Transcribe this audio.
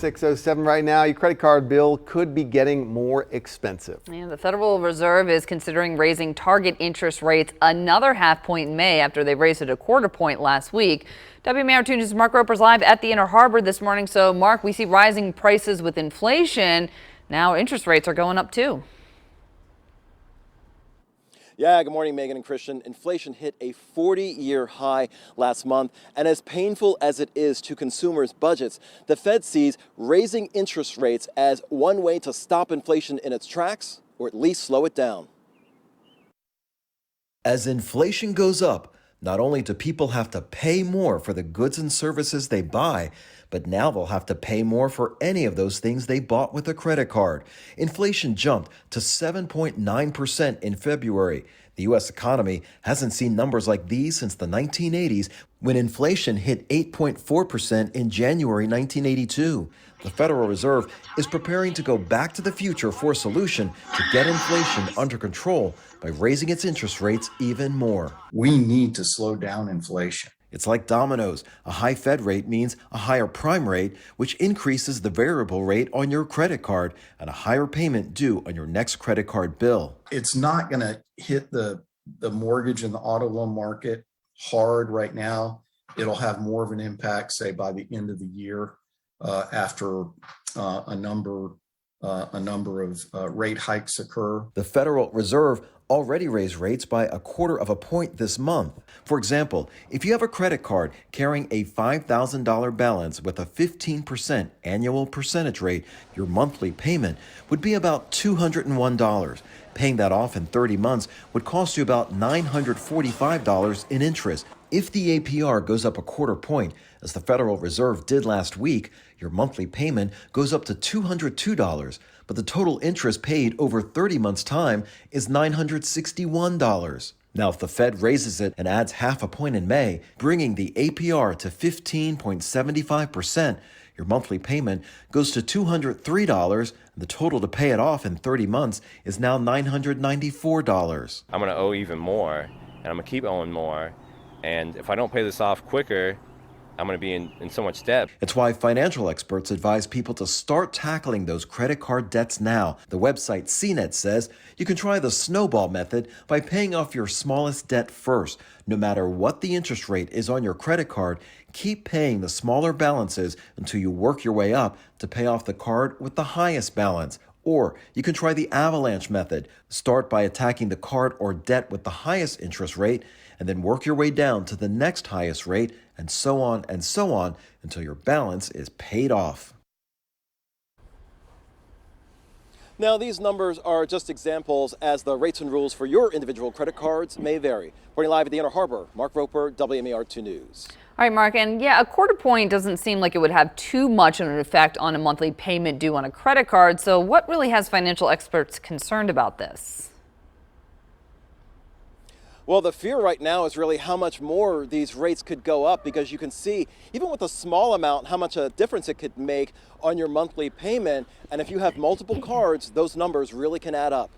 6:07 right now. Your credit card bill could be getting more expensive. And the Federal Reserve is considering raising target interest rates another half point in May after they raised it a quarter point last week. WMAR 2 News' Mark Roper's live at the Inner Harbor this morning. So, Mark, we see rising prices with inflation. Now interest rates are going up, too. Yeah, good morning, Megan and Christian. Inflation hit a 40-year high last month, and as painful as it is to consumers' budgets, the Fed sees raising interest rates as one way to stop inflation in its tracks, or at least slow it down. As inflation goes up, not only do people have to pay more for the goods and services they buy, but now they'll have to pay more for any of those things they bought with a credit card. Inflation jumped to 7.9% in February. The U.S. economy hasn't seen numbers like these since the 1980s, when inflation hit 8.4% in January 1982. The Federal Reserve is preparing to go back to the future for a solution to get inflation under control by raising its interest rates even more. We need to slow down inflation. It's like dominoes. A high Fed rate means a higher prime rate, which increases the variable rate on your credit card and a higher payment due on your next credit card bill. It's not going to hit the mortgage and the auto loan market hard right now. It'll have more of an impact, say, by the end of the year after a number of rate hikes occur. The Federal Reserve already raised rates by 1/4 point this month. For example, if you have a credit card carrying a $5,000 balance with a 15% annual percentage rate, your monthly payment would be about $201. Paying that off in 30 months would cost you about $945 in interest. If the APR goes up 1/4 point, as the Federal Reserve did last week, your monthly payment goes up to $202, but the total interest paid over 30 months' time is $961. Now, if the Fed raises it and adds 1/2 point in May, bringing the APR to 15.75%, your monthly payment goes to $203, and the total to pay it off in 30 months is now $994. I'm going to owe even more, and I'm going to keep owing more. And if I don't pay this off quicker, I'm going to be in so much debt. It's why financial experts advise people to start tackling those credit card debts now. The website CNET says you can try the snowball method by paying off your smallest debt first. No matter what the interest rate is on your credit card, keep paying the smaller balances until you work your way up to pay off the card with the highest balance. Or you can try the avalanche method. Start by attacking the card or debt with the highest interest rate, and then work your way down to the next highest rate, and so on until your balance is paid off. Now, these numbers are just examples, as the rates and rules for your individual credit cards may vary. Reporting live at the Inner Harbor, Mark Roper, WMAR 2 News. All right, Mark, and yeah, 1/4 point doesn't seem like it would have too much of an effect on a monthly payment due on a credit card. So what really has financial experts concerned about this? Well, the fear right now is really how much more these rates could go up, because you can see, even with a small amount, how much a difference it could make on your monthly payment. And if you have multiple cards, those numbers really can add up.